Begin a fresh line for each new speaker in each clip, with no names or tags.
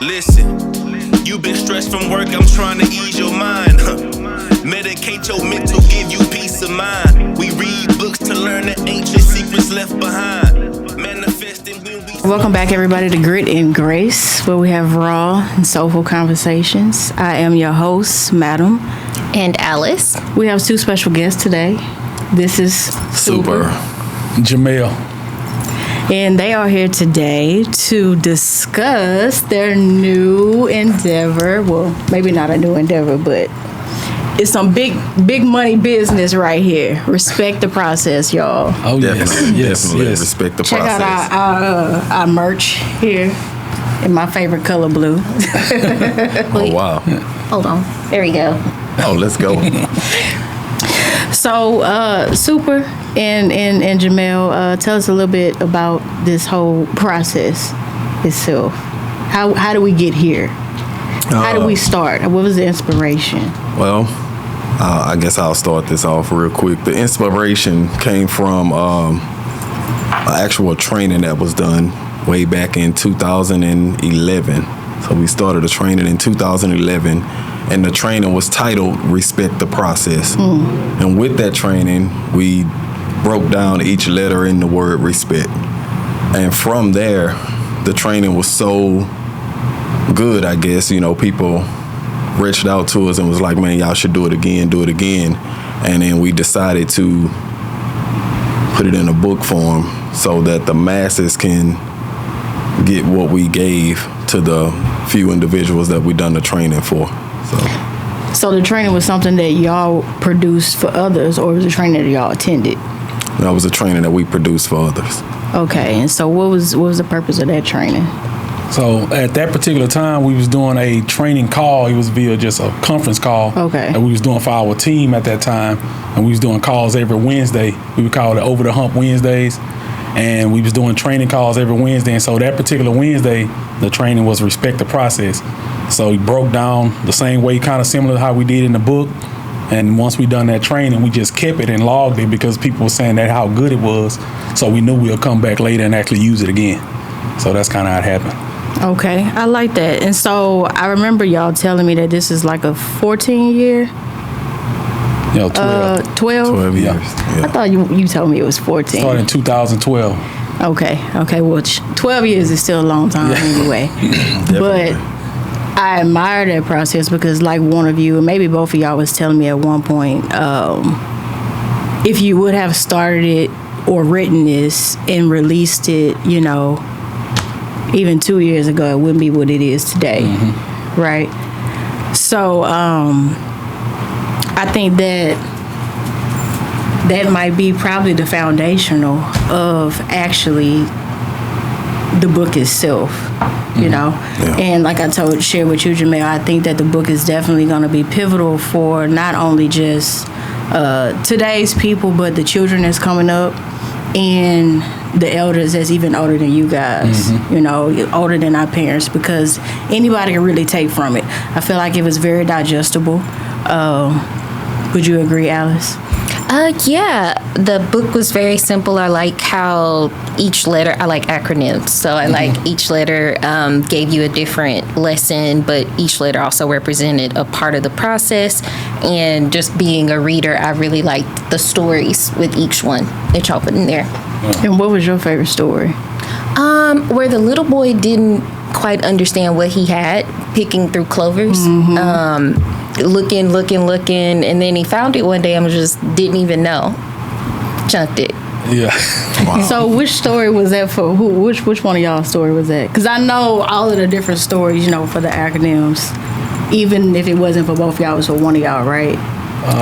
Listen, you've been stressed from work, I'm trying to ease your mind. Medicate your mental, give you peace of mind. We read books to learn the ancient secrets left behind. Manifesting when we...
Welcome back, everybody, to Grit and Grace, where we have raw and soulful conversations. I am your host, Madam.
And Alice.
We have two special guests today. This is Super.
Jamell.
And they are here today to discuss their new endeavor. Well, maybe not a new endeavor, but it's some big money business right here. Respect the process, y'all.
Oh,
Definitely.
yes.
Respect the
Check
process.
out our merch here in my favorite color, blue.
Oh, wow.
Hold on. There we go.
Oh, let's go.
So, Super and Jamell, tell us a little bit about this whole process itself. How do we get here? How did we start? What was the inspiration?
Well, I guess I'll start this off real quick. The inspiration came from an actual training that was done way back in 2011. So we started a training in 2011, and the training was titled Respect the Process. And with that training, we broke down each letter in the word respect. And from there, the training was so good, I guess, people reached out to us and was like, man, y'all should do it again. And then we decided to put it in a book form so that the masses can get what we gave to the few individuals that we done the training for.
So the training was something that y'all produced for others, or was it training that y'all attended?
That was a training that we produced for others.
Okay, and so what was the purpose of that training?
So at that particular time, we was doing a training call. It was via just a conference call.
Okay.
That we was doing for our team at that time, and we was doing calls every Wednesday. We would call it Over the Hump Wednesdays, and we was doing training calls every Wednesday. And so that particular Wednesday, the training was Respect the Process. So we broke down the same way, kind of similar to how we did in the book. And once we done that training, we just kept it and logged it because people were saying that how good it was. So we knew we'll come back later and actually use it again. So that's kind of how it happened.
Okay, I like that. And so I remember y'all telling me that this is like a 14-year?
12.
12?
12 years.
Yeah.
I thought you told me it was 14.
Started in 2012.
Okay, well, 12 years is still a long time anyway. But I admire that process because like one of you, and maybe both of y'all was telling me at one point, if you would have started it or written this and released it, even 2 years ago, it wouldn't be what it is today, right? So I think that might be probably the foundational of actually the book itself, Yeah. And like I shared with you, Jamell, I think that the book is definitely going to be pivotal for not only just today's people, but the children that's coming up and the elders that's even older than you guys, older than our parents, because anybody can really take from it. I feel like it was very digestible. Would you agree, Alice?
Yeah, the book was very simple. I like how each letter, I like acronyms. So I like each letter gave you a different lesson, but each letter also represented a part of the process. And just being a reader, I really liked the stories with each one that y'all put in there.
And what was your favorite story?
Where the little boy didn't quite understand what he had, picking through clovers. Looking, and then he found it one day and just didn't even know. Chunked it.
Yeah.
Wow.
So which story was that for who? Which one of y'all's story was that? Because I know all of the different stories, for the acronyms. Even if it wasn't for both y'all, it was for one of y'all, right?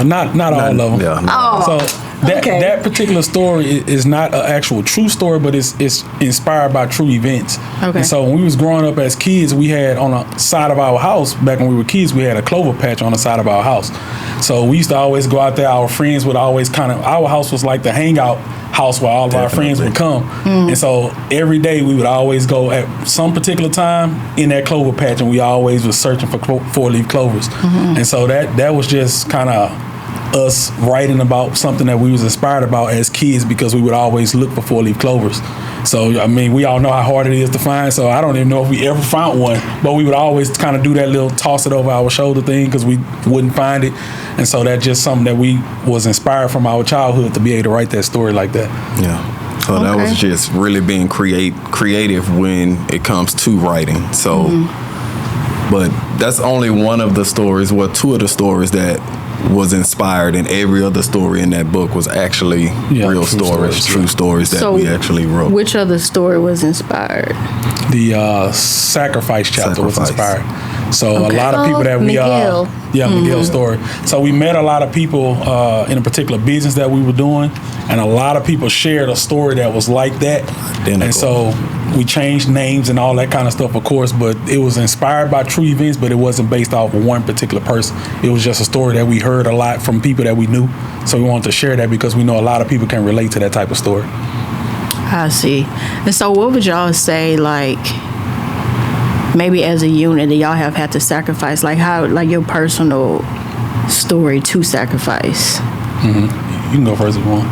Not all of them.
Yeah.
Oh.
So that particular story is not an actual true story, but it's inspired by true events.
Okay.
And so when we was growing up as kids, we had on the side of our house, back when we were kids, we had a clover patch on the side of our house. So we used to always go out there. Our friends would always our house was like the hangout house where all of our friends would come. And so every day we would always go at some particular time in that clover patch, and we always was searching for 4-leaf clovers. And so that was just kind of us writing about something that we was inspired about as kids, because we would always look for 4-leaf clovers. So, I mean, we all know how hard it is to find. So I don't even know if we ever found one. But we would always kind of do that little toss it over our shoulder thing because we wouldn't find it. And so that's just something that we was inspired from our childhood to be able to write that story like that.
Yeah. So that was just really being creative when it comes to writing. So, but that's only one of the stories, two of the stories that was inspired, and every other story in that book was actually real stories, true stories that we actually wrote.
Which other story was inspired?
The sacrifice chapter was inspired. So a lot of people that we
Miguel.
Miguel's story. So we met a lot of people in a particular business that we were doing, and a lot of people shared a story that was like that. Identical. And so we changed names and all that kind of stuff, of course, but it was inspired by true events, but it wasn't based off of one particular person. It was just a story that we heard a lot from people that we knew. So we wanted to share that because we know a lot of people can relate to that type of story.
I see. And so what would y'all say, like, maybe as a unit that y'all have had to sacrifice, like how, like your personal story to sacrifice?
You can go first if you want.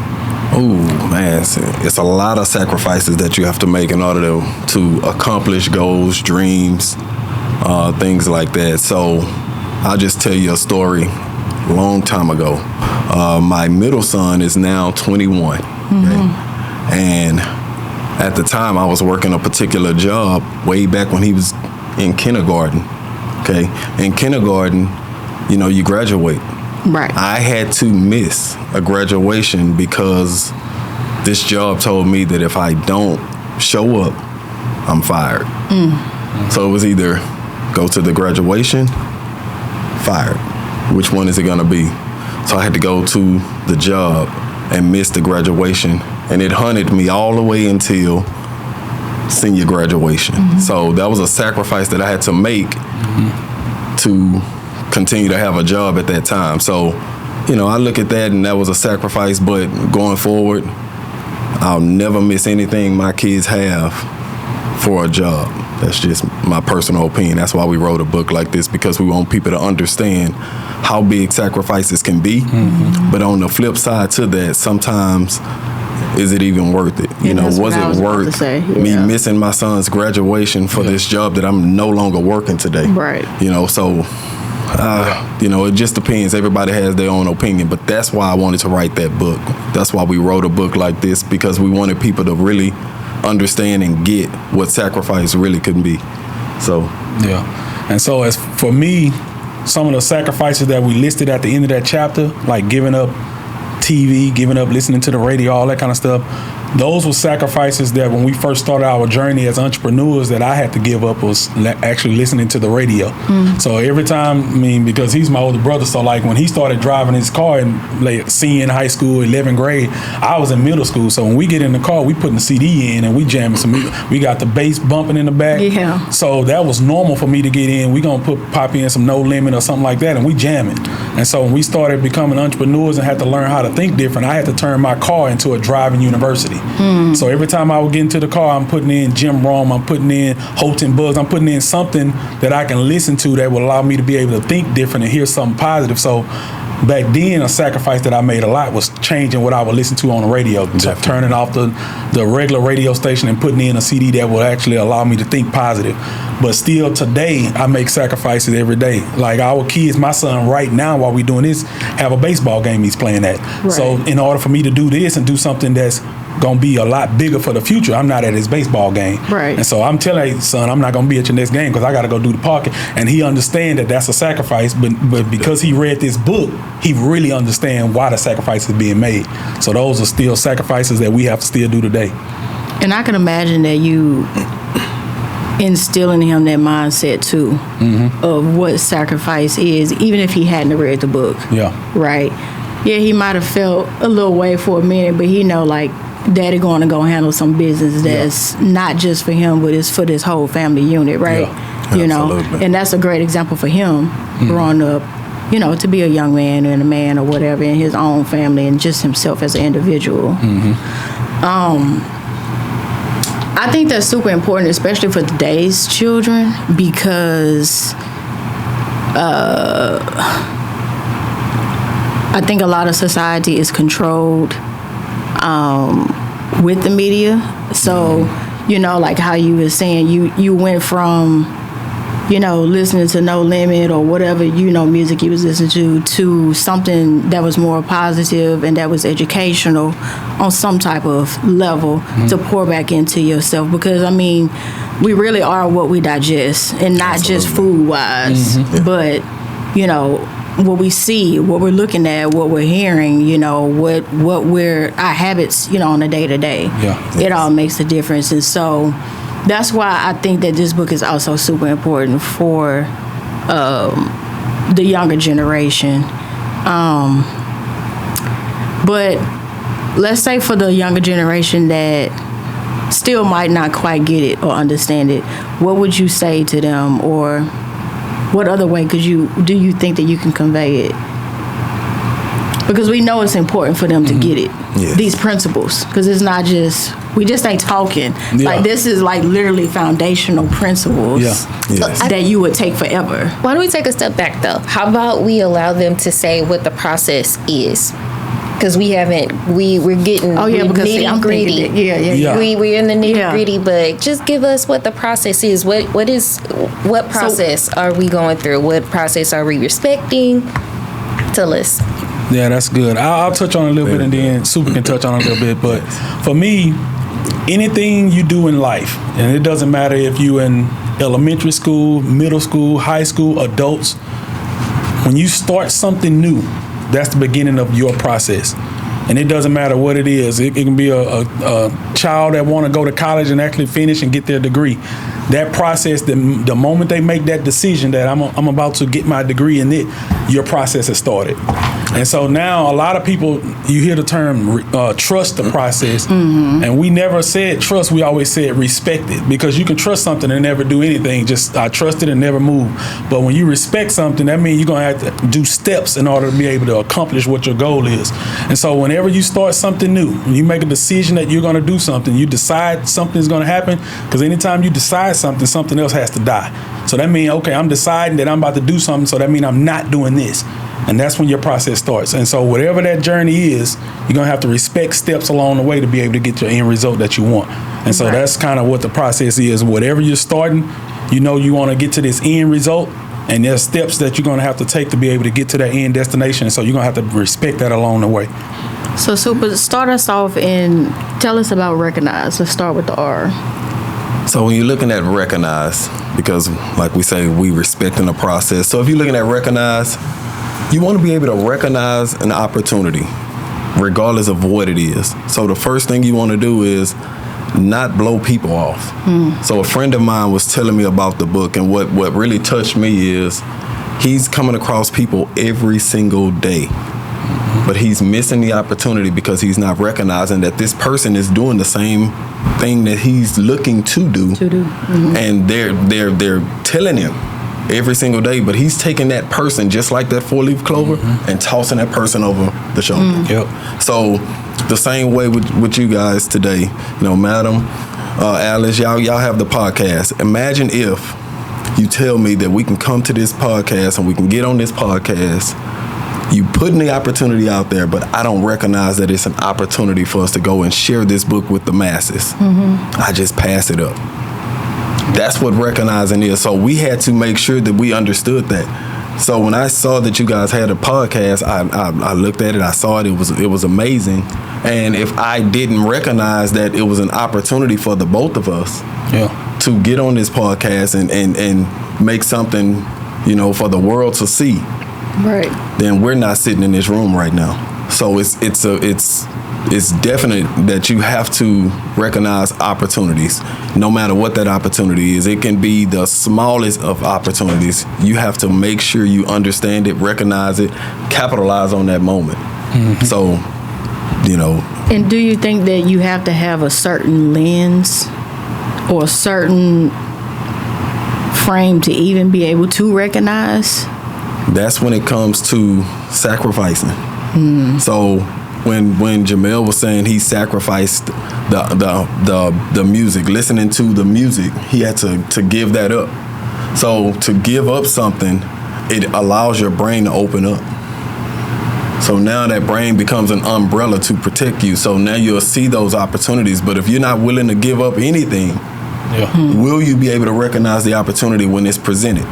Oh man, it's a lot of sacrifices that you have to make in order to accomplish goals, dreams, things like that. So I'll just tell you a story. A long time ago, my middle son is now 21, and at the time I was working a particular job way back when he was in kindergarten. Okay, in kindergarten, you graduate.
Right.
I had to miss a graduation because this job told me that if I don't show up, I'm fired. So it was either go to the graduation, fired. Which one is it going to be? So I had to go to the job and miss the graduation. And it hunted me all the way until senior graduation. So that was a sacrifice that I had to make to continue to have a job at that time. So, I look at that and that was a sacrifice, but going forward, I'll never miss anything my kids have for a job. That's just my personal opinion. That's why we wrote a book like this, because we want people to understand how big sacrifices can be. But on the flip side to that, sometimes, is it even worth it? Was it worth me missing my son's graduation for this job that I'm no longer working today?
Right.
It just depends. Everybody has their own opinion, but that's why I wanted to write that book. That's why we wrote a book like this, because we wanted people to really understand and get what sacrifice really could be. So
and so as for me, some of the sacrifices that we listed at the end of that chapter, like giving up TV, giving up listening to the radio, all that kind of stuff, those were sacrifices that when we first started our journey as entrepreneurs that I had to give up, was actually listening to the radio. So every time, because he's my older brother, so like when he started driving his car in like senior in high school, 11th grade, I was in middle school. So when we get in the car, we putting the CD in and we jamming some music. We got the bass bumping in the back.
Yeah.
So that was normal for me to get in. We gonna pop in some No Limit or something like that, and we jamming. And so when we started becoming entrepreneurs and had to learn how to think different, I had to turn my car into a driving university. So every time I would get into the car, I'm putting in Jim Rome, I'm putting in Holton Buggs, I'm putting in something that I can listen to that will allow me to be able to think different and hear something positive. So back then, a sacrifice that I made a lot was changing what I would listen to on the radio, turning off the regular radio station and putting in a CD that will actually allow me to think positive. But still today, I make sacrifices every day. Like our kids, my son right now, while we doing this, have a baseball game he's playing at. Right. So in order for me to do this and do something that's gonna be a lot bigger for the future, I'm not at his baseball game.
Right.
And so I'm telling him, son, I'm not gonna be at your next game because I gotta go do the parking. And he understand that that's a sacrifice, but because he read this book, he really understand why the sacrifice is being made. So those are still sacrifices that we have to still do today.
And I can imagine that you instilling in him that mindset too, of what sacrifice is, even if he hadn't read the book.
Yeah.
Right. Yeah, he might have felt a little way for a minute, but he know like daddy going to go handle some business that's not just for him, but it's for this whole family unit, right?
Yeah,
you know, and that's a great example for him growing up, to be a young man and a man or whatever in his own family and just himself as an individual. I think that's super important, especially for today's children, because I think a lot of society is controlled with the media. So, like how you were saying, you went from, listening to No Limit or whatever, music you was listening to something that was more positive and that was educational on some type of level to pour back into yourself. Because, we really are what we digest, and not just food-wise, but, what we see, what we're looking at, what we're hearing, what we're, our habits, on a day-to-day.
Yeah.
It all makes a difference. And so that's why I think that this book is also super important for the younger generation. But let's say for the younger generation that still might not quite get it or understand it, what would you say to them, or what other way do you think that you can convey it? Because we know it's important for them to get it, these principles, because it's not just, we just ain't talking. Like, this is like literally foundational principles that you would take forever.
Why don't we take a step back, though? How about we allow them to say what the process is? Because we're getting nitty gritty. We're in the nitty gritty, but just give us what the process is. What process are we going through? What process are we respecting? Tell us.
Yeah, that's good. I'll touch on it a little bit, and then Super can touch on it a little bit. But for me, anything you do in life, and it doesn't matter if you in elementary school, middle school, high school, adults, when you start something new, that's the beginning of your process. And it doesn't matter what it is. It can be a child that want to go to college and actually finish and get their degree. That process, the moment they make that decision that I'm about to get my degree in it, your process has started. And so now a lot of people, you hear the term trust the process, and we never said trust, we always said respect it, because you can trust something and never do anything, just I trust it and never move. But when you respect something, that means you're going to have to do steps in order to be able to accomplish what your goal is. And so whenever you start something new, when you make a decision that you're going to do something, you decide something's going to happen, because anytime you decide something, something else has to die. So that means, okay, I'm deciding that I'm about to do something, so that means I'm not doing this. And that's when your process starts. And so whatever that journey is, you're going to have to respect steps along the way to be able to get your end result that you want. And so that's kind of what the process is. Whatever you're starting, you want to get to this end result, and there's steps that you're going to have to take to be able to get to that end destination. So you're going to have to respect that along the way.
So Super, start us off and tell us about recognize. Let's start with the R.
So when you're looking at recognize, because like we say, we respecting the process. So if you're looking at recognize, you want to be able to recognize an opportunity, regardless of what it is. So the first thing you want to do is not blow people off. So a friend of mine was telling me about the book, and what really touched me is he's coming across people every single day, but he's missing the opportunity because he's not recognizing that this person is doing the same thing that he's looking to do. And they're telling him every single day, but he's taking that person just like that 4-leaf clover and tossing that person over the shoulder. So the same way with you guys today, Madam, Alice, y'all have the podcast. Imagine if you tell me that we can come to this podcast and we can get on this podcast. You putting the opportunity out there, but I don't recognize that it's an opportunity for us to go and share this book with the masses. I just pass it up. That's what recognizing is. So we had to make sure that we understood that. So when I saw that you guys had a podcast, I looked at it, I saw it, it was amazing. And if I didn't recognize that it was an opportunity for the both of us to get on this podcast and make something, for the world to see, then we're not sitting in this room right now. So it's definite that you have to recognize opportunities, no matter what that opportunity is. It can be the smallest of opportunities. You have to make sure you understand it, recognize it, capitalize on that moment. So,
And do you think that you have to have a certain lens or a certain frame to even be able to recognize?
That's when it comes to sacrificing. So when Jamell was saying he sacrificed the music, listening to the music, he had to give that up. So to give up something, it allows your brain to open up. So now that brain becomes an umbrella to protect you. So now you'll see those opportunities. But if you're not willing to give up anything, will you be able to recognize the opportunity when it's presented?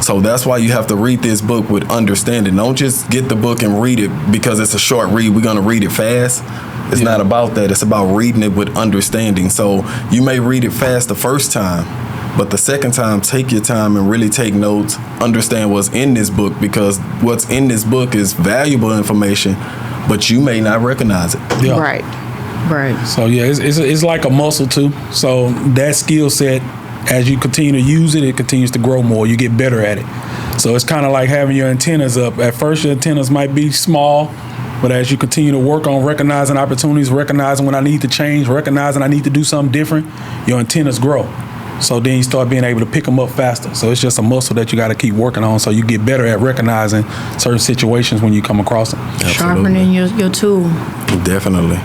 So that's why you have to read this book with understanding. Don't just get the book and read it because it's a short read. We're going to read it fast. It's not about that. It's about reading it with understanding. So you may read it fast the first time, but the second time, take your time and really take notes, understand what's in this book, because what's in this book is valuable information, but you may not recognize it.
Yeah.
Right.
So yeah, it's like a muscle too. So that skill set, as you continue to use it, it continues to grow more. You get better at it. So it's kind of like having your antennas up. At first, your antennas might be small, but as you continue to work on recognizing opportunities, recognizing when I need to change, recognizing I need to do something different, your antennas grow. So then you start being able to pick them up faster. So it's just a muscle that you got to keep working on, so you get better at recognizing certain situations when you come across them.
Absolutely.
Sharpening your tool.
Definitely.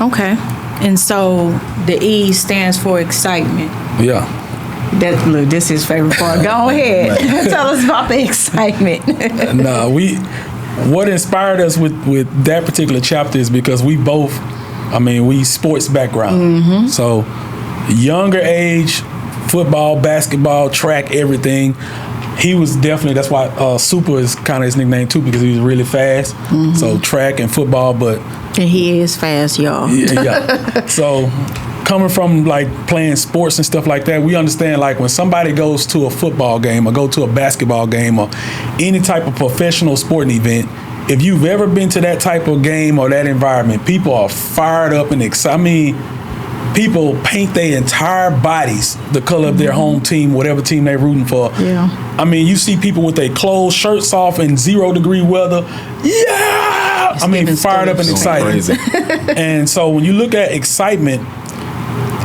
Okay. And so the E stands for excitement.
Yeah.
Look, this is his favorite part. Go ahead. Tell us about the excitement.
What inspired us with that particular chapter is because we both, we sports background. So younger age, football, basketball, track, everything. He was definitely, that's why Super is kind of his nickname too, because he was really fast. So track and football, but.
And he is fast, y'all.
Yeah. So coming from like playing sports and stuff like that, we understand like when somebody goes to a football game or go to a basketball game or any type of professional sporting event, if you've ever been to that type of game or that environment, people are fired up and excited. People paint their entire bodies the color of their home team, whatever team they're rooting for.
Yeah.
You see people with their clothes, shirts off in 0-degree weather. Yeah! Fired up and excited. And so when you look at excitement,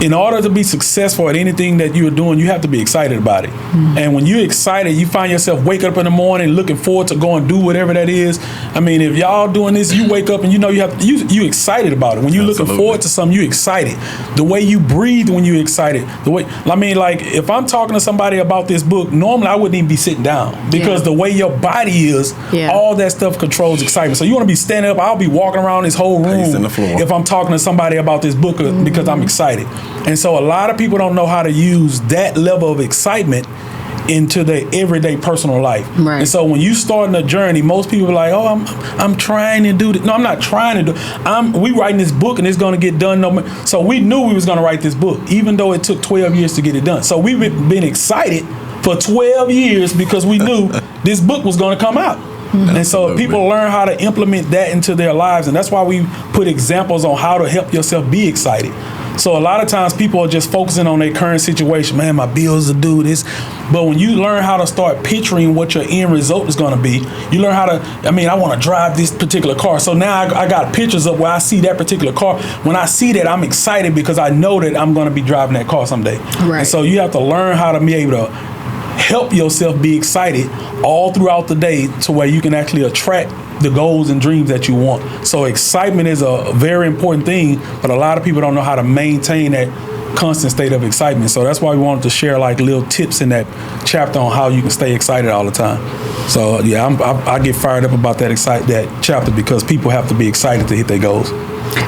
in order to be successful at anything that you're doing, you have to be excited about it. And when you're excited, you find yourself wake up in the morning looking forward to go and do whatever that is. If y'all doing this, you wake up and you excited about it. When you're looking forward to something, you excited. The way you breathe when you're excited. If I'm talking to somebody about this book, normally I wouldn't even be sitting down because the way your body is, all that stuff controls excitement. So you want to be standing up. I'll be walking around this whole room if I'm talking to somebody about this book because I'm excited. And so a lot of people don't know how to use that level of excitement into their everyday personal life.
Right.
And so when you starting a journey, most people are like, oh, I'm trying to do this. No, I'm not trying to do. We writing this book and it's going to get done. So we knew we was going to write this book, even though it took 12 years to get it done. So we've been excited for 12 years because we knew this book was going to come out. And so people learn how to implement that into their lives. And that's why we put examples on how to help yourself be excited. So a lot of times people are just focusing on their current situation. Man, my bills are due, this. But when you learn how to start picturing what your end result is going to be, you learn how to, I want to drive this particular car. So now I got pictures of where I see that particular car. When I see that, I'm excited because I know that I'm going to be driving that car someday.
Right.
And so you have to learn how to be able to help yourself be excited all throughout the day to where you can actually attract the goals and dreams that you want. So excitement is a very important thing, but a lot of people don't know how to maintain that constant state of excitement. So that's why we wanted to share like little tips in that chapter on how you can stay excited all the time. So yeah, I get fired up about that chapter because people have to be excited to hit their goals.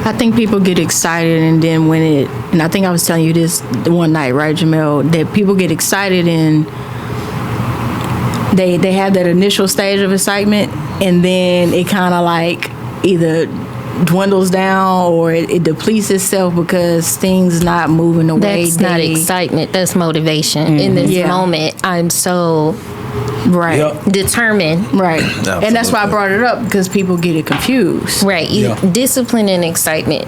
I think people get excited, and then and I think I was telling you this one night, right, Jamell, that people get excited and they have that initial stage of excitement, and then it kind of like either dwindles down or it depletes itself because things not moving the way.
That's not excitement. That's motivation. In this moment, I'm so determined.
Right. Absolutely. And that's why I brought it up, because people get it confused.
Right. Discipline and excitement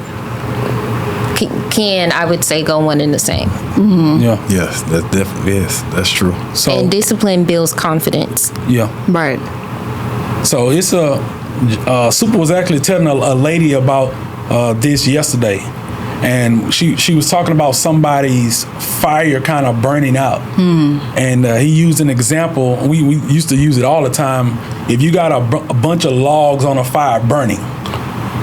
can, I would say, go one and the same.
Mm-hmm.
Yeah. Yes, that's definitely, that's true.
So, and discipline builds confidence.
Yeah.
Right.
So it's Super was actually telling a lady about this yesterday, and she was talking about somebody's fire kind of burning out. And he used an example. We used to use it all the time. If you got a bunch of logs on a fire burning,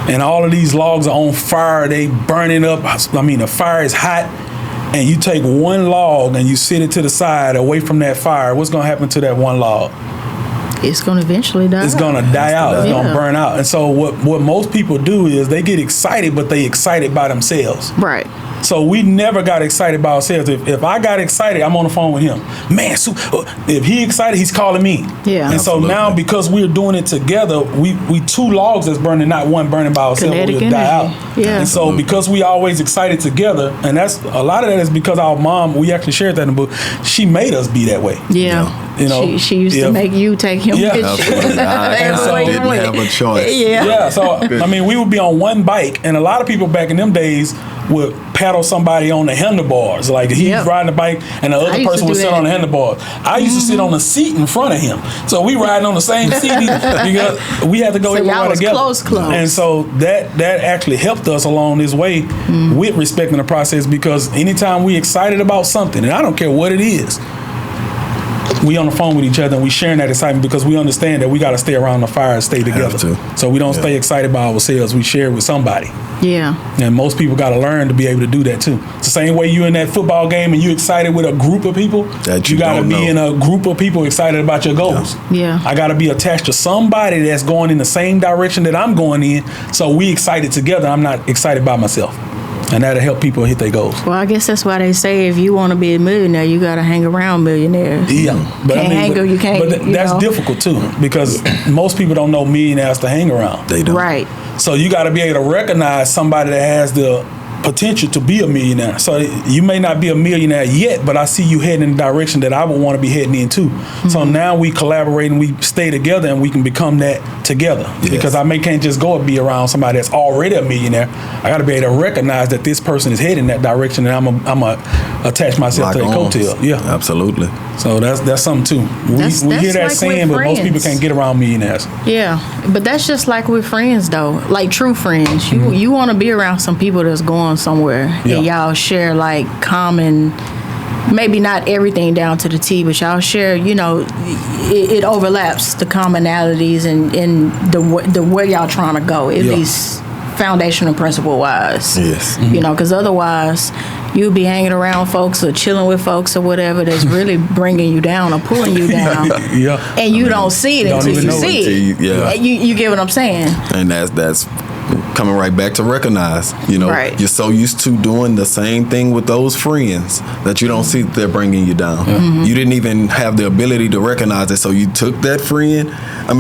and all of these logs are on fire, they burning up. The fire is hot, and you take one log and you sit it to the side away from that fire. What's going to happen to that one log?
it's going to eventually die.
It's going to die out. It's going to
Yeah.
burn out. And so what most people do is they get excited, but they excited by themselves.
Right.
So we never got excited by ourselves. If I got excited, I'm on the phone with him. Man, if he excited, he's calling me.
Yeah.
And so now, because we're doing it together, we two logs that's burning, not one burning by ourselves.
Kinetic
We'll die
energy.
out.
Yeah.
And so because we always excited together, and that's a lot of that is because our mom, we actually shared that in the book, she made us be that way.
Yeah.
You know,
she used to make you take him
Yeah.
with you.
Absolutely. I
Everywhere you
didn't
went.
have a choice.
Yeah.
Yeah, so I mean, we would be on one bike, and a lot of people back in them days would paddle somebody on the handlebars. Like he's
Yep.
riding the bike, and the
I
other
used
person
to
would
do
sit
that.
on the handlebars. I used to sit on the seat in front of him, so we riding on the same seat because we had to go
So y'all
everywhere
was
together.
close.
And so that actually helped us along this way with respecting the process, because anytime we excited about something, and I don't care what it is, we on the phone with each other and we sharing that excitement, because we understand that we got to stay around the fire and stay together.
to.
So we don't stay excited by ourselves. We share it with somebody.
Yeah.
And most people got to learn to be able to do that too. It's the same way you in that football game and you excited with a group of people.
That you
got to
don't
be
know.
in a group of people excited about your goals.
Yeah.
I got to be attached to somebody that's going in the same direction that I'm going in. So we excited together. I'm not excited by myself. And that'll help people hit their goals.
Well, I guess that's why they say if you want to be a millionaire, you got to hang around millionaires.
Yeah, but
Can't hang or you can't,
But
you
that's
know.
difficult too, because most people don't know millionaires to hang around.
They don't.
Right.
So you got to be able to recognize somebody that has the potential to be a millionaire. So you may not be a millionaire yet, but I see you heading in the direction that I would want to be heading into. So now we collaborate and we stay together, and we can become that together.
Yes.
Because I can't just go and be around somebody that's already a millionaire. I got to be able to recognize that this person is heading that direction, and I'm a attach myself
Lock
to their
arms.
coattail. Yeah.
Absolutely.
So that's something too. We
That's
hear that
like
saying,
with
but most people
friends.
can't get around millionaires.
Yeah, but that's just like with friends though, like true friends. You want to be around some people that's going somewhere,
Yeah.
and y'all share like common, maybe not everything down to the T, but y'all share. You know, it overlaps the commonalities and the where y'all trying to go, at
Yeah.
least foundational principle wise.
Yes.
You know, because otherwise you'll be hanging around folks or chilling with folks or whatever that's really bringing you down or pulling you down.
Yeah.
And you don't see it
Don't
until
even
you
know
see
until
it.
you- yeah.
You get what I'm saying?
And that's coming right back to recognize, you know,
Right.
you're so used to doing the same thing with those friends that you don't see that they're bringing you down. You didn't even have the ability to recognize it. So you took that friend,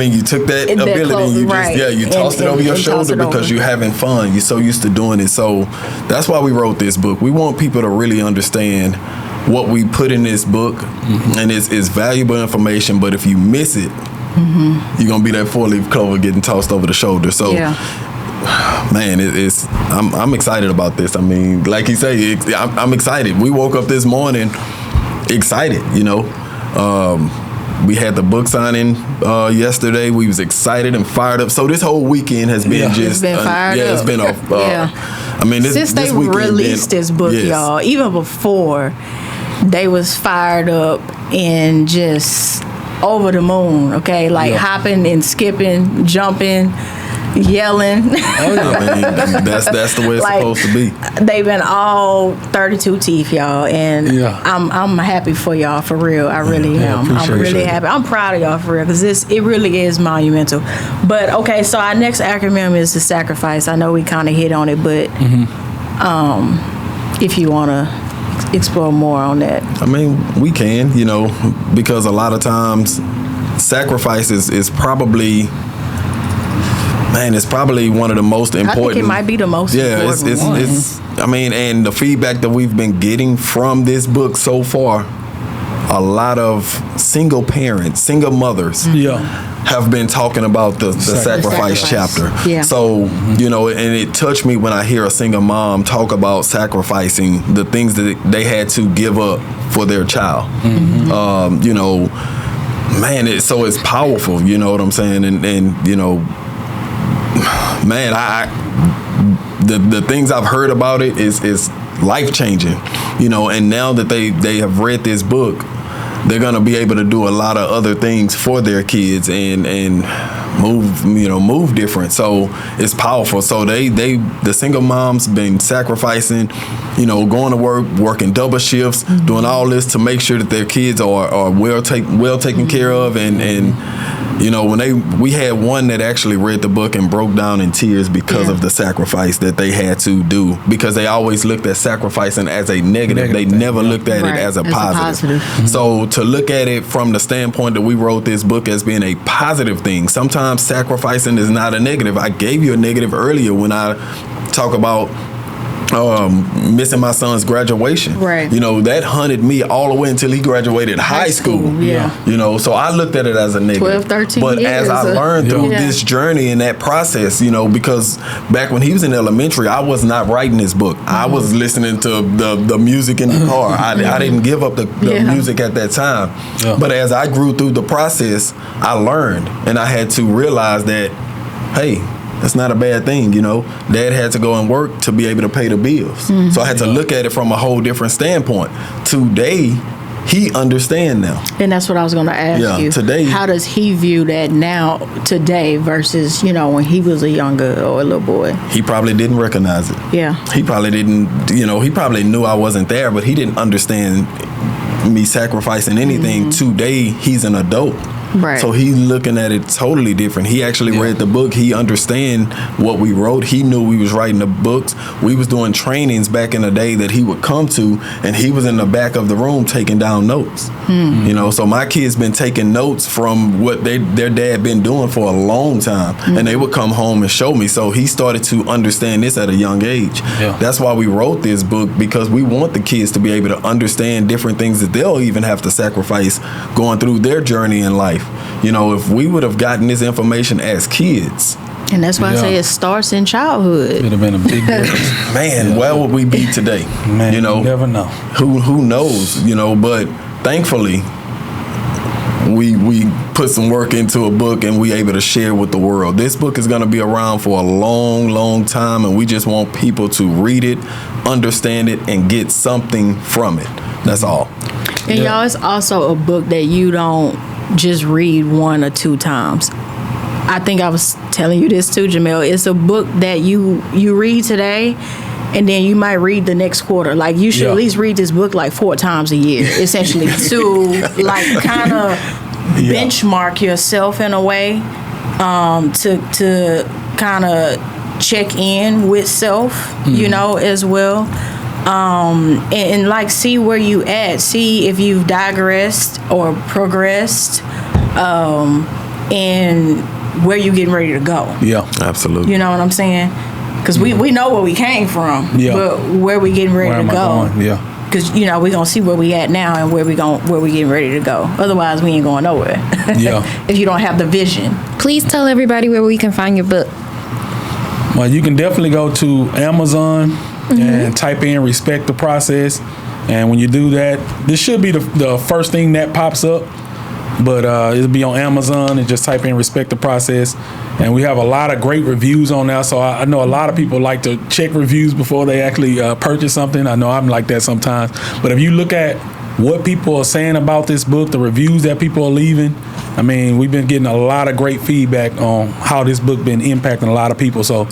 you took that
And that
ability,
close-
and you
right.
you tossed it
And-
over your
and toss
shoulder
it
because
over.
you're having fun. You're so used to doing it. So that's why we wrote this book. We want people to really understand what we put in this book, and it's valuable information, but if you miss it, you're gonna be that 4-leaf clover getting tossed over the shoulder. So
Yeah.
man, I'm excited about this. I mean, like you say, I'm excited. We woke up this morning excited, you know. We had the book signing yesterday. We was excited and fired up. So this whole weekend has been
Yeah.
just
It's been fired
yeah, it's
up.
been a
Yeah.
this
Since they
weekend
released
been-
this book,
yes.
y'all, even before, they was fired up and just over the moon, okay? Like
Yeah.
hopping and skipping, jumping, yelling.
I mean, that's the way it's
Like,
supposed to be.
They've been all 32 teeth, y'all, and
Yeah.
I'm happy for y'all, for real. I really
Yeah,
am. I'm
appreciate
really
it.
happy. I'm proud of y'all, for real, because it really is monumental. But okay, so our next acronym is the sacrifice. I know we kind of hit on it, but if you want to explore more on that.
I mean, we can, you know, because a lot of times sacrifice is probably, man, it's probably one of the most important.
I think it might be the most
Yeah,
important one.
it's. I mean, and the feedback that we've been getting from this book so far, a lot of single parents, single mothers,
Yeah.
have been talking about the sacrifice
Sacrifice.
chapter.
Yeah.
So, you know, and it touched me when I hear a single mom talk about sacrificing the things that they had to give up for their child. You know, man, it's powerful, you know what I'm saying? And you know, man, the things I've heard about it is life changing, you know, and now that they have read this book, they're gonna be able to do a lot of other things for their kids, and move different. So it's powerful. So the single moms been sacrificing, going to work, working double shifts, doing all this to make sure that their kids are well taken care of. And when we had one that actually read the book and broke down in tears because of the sacrifice that they had to do, because they always looked at sacrificing as a negative. They never looked at it as a positive. So to look at it from the standpoint that we wrote this book as being a positive thing, sometimes sacrificing is not a negative. I gave you a negative earlier when I talk about missing my son's graduation.
Right.
That hunted me all the way until he graduated high school.
Yeah.
So I looked at it as a negative.
12, 13
but
years.
as I learned through this journey and that process, because back when he was in elementary, I was not writing this book. I was listening to the music in the car. I didn't give up the music at that time. Yeah. But as I grew through the process, I learned, and I had to realize that, hey, that's not a bad thing, Dad had to go and work to be able to pay the bills. So I had to look at it from a whole different standpoint. Today, he understands now.
And that's what I was going to ask you.
Today,
how does he view that now, today, versus, when he was a younger or a little boy?
He probably didn't recognize it.
Yeah.
He probably didn't, he probably knew I wasn't there, but he didn't understand me sacrificing anything. Today, he's an adult.
Right.
So he's looking at it totally different. He actually read the book. He understand what we wrote. He knew we was writing the books. We was doing trainings back in the day that he would come to, and he was in the back of the room taking down notes. So my kids been taking notes from what their dad been doing for a long time, and they would come home and show me. So he started to understand this at a young age. Yeah. That's why we wrote this book, because we want the kids to be able to understand different things that they'll even have to sacrifice going through their journey in life. If we would have gotten this information as kids.
And that's why I say it starts in childhood.
It would have been a big difference.
Man, where would we be today?
Man, you never know.
Who knows? But thankfully, we put some work into a book and we able to share with the world. This book is going to be around for a long, long time, and we just want people to read it, understand it, and get something from it. That's all.
And y'all, it's also a book that you don't just read 1 or 2 times. I think I was telling you this too, Jamell. It's a book that you read today, and then you might read the next quarter. Like, you should at least read this book like 4 times a year, essentially, to like kind of benchmark yourself in a way, to kind of check in with self, as well. And like see where you at, see if you've digressed or progressed, and where you getting ready to go.
Yeah, absolutely.
You know what I'm saying? Because we know where we came from, but where we getting ready to go.
Yeah.
Because we gonna see where we at now and where we getting ready to go. Otherwise, we ain't going nowhere. If you don't have the vision.
Please tell everybody where we can find your book.
Well, you can definitely go to Amazon and type in "Respect the Process," and when you do that, this should be the first thing that pops up. But it'll be on Amazon, and just type in "Respect the Process," and we have a lot of great reviews on there. So I know a lot of people like to check reviews before they actually purchase something. I know I'm like that sometimes. But if you look at what people are saying about this book, the reviews that people are leaving, I mean, we've been getting a lot of great feedback on how this book been impacting a lot of people. So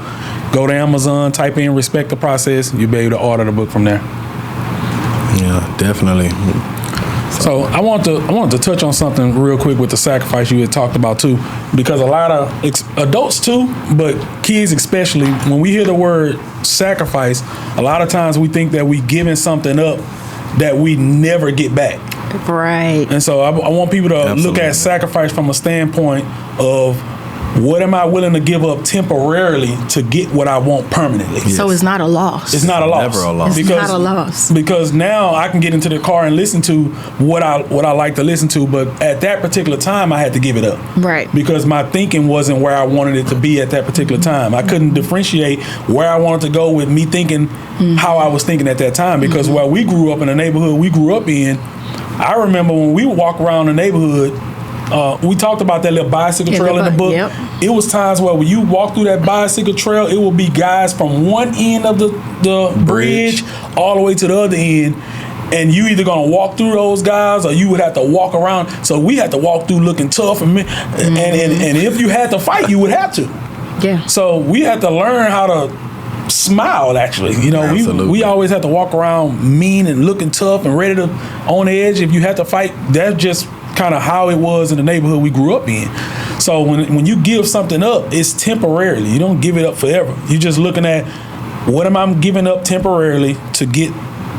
go to Amazon, type in "Respect the Process," you'll be able to order the book from there.
Yeah, definitely.
So I want to touch on something real quick with the sacrifice you had talked about too, because a lot of adults too, but kids especially, when we hear the word sacrifice, a lot of times we think that we giving something up that we never get back.
Right.
And so I want people to look at sacrifice from a standpoint of, what am I willing to give up temporarily to get what I want permanently?
Yes. So it's not a loss.
It's not a loss.
Never a loss.
It's not a loss.
Because now I can get into the car and listen to what I like to listen to, but at that particular time I had to give it up.
Right.
Because my thinking wasn't where I wanted it to be at that particular time. I couldn't differentiate where I wanted to go with me thinking how I was thinking at that time. Because while we grew up in the neighborhood we grew up in, I remember when we would walk around the neighborhood, we talked about that little bicycle trail in the book.
Yep.
It was times where when you walk through that bicycle trail, it will be guys from one end of the bridge all the way to the other end. And you either gonna walk through those guys or you would have to walk around. So we had to walk through looking tough and if you had to fight, you would have to.
Yeah.
So we had to learn how to smile. Actually, we always had to walk around mean and looking tough and ready to on edge. If you had to fight, that's just kind of how it was in the neighborhood we grew up in. So when you give something up, it's temporarily. You don't give it up forever. You're just looking at what am I giving up temporarily to get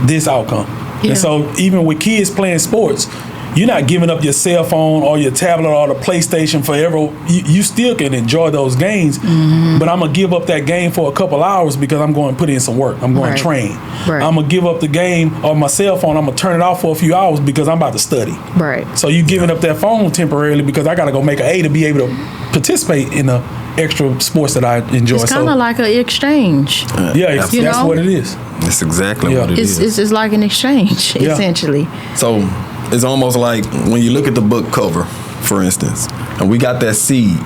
this outcome.
Yeah.
And so even with kids playing sports, you're not giving up your cell phone or your tablet or the PlayStation forever. You still can enjoy those games, but I'm going to give up that game for a couple hours because I'm going to put in some work. I'm going to train.
Right.
I'm going to give up the game or my cell phone. I'm going to turn it off for a few hours because I'm about to study.
Right.
So you giving up that phone temporarily because I got to go make an A to be able to participate in the extra sports that I enjoy.
It's kind of like an exchange.
That's what it is.
That's exactly what it is.
It's like an exchange, essentially.
So it's almost like when you look at the book cover, for instance, and we got that seed.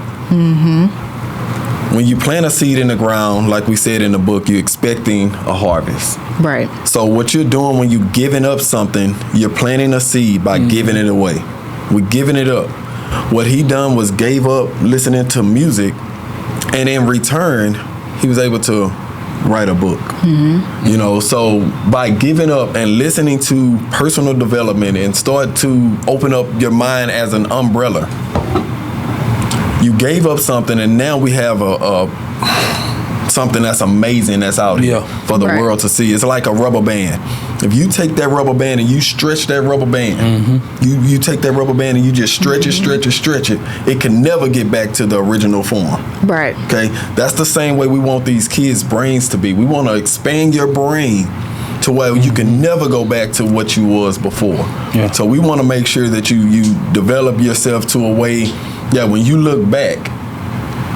When you plant a seed in the ground, like we said in the book, you're expecting a harvest.
Right.
So what you're doing when you're giving up something, you're planting a seed by giving it away. We're giving it up. What he done was gave up listening to music, and in return, he was able to write a book. So by giving up and listening to personal development and start to open up your mind as an umbrella, you gave up something, and now we have something that's amazing that's out here for the world to see. It's like a rubber band. If you take that rubber band and you stretch that rubber band, you take that rubber band and you just stretch it, it can never get back to the original form.
Right.
Okay? That's the same way we want these kids' brains to be. We want to expand your brain to where you can never go back to what you was before.
Yeah.
So we want to make sure that you develop yourself to a way that when you look back,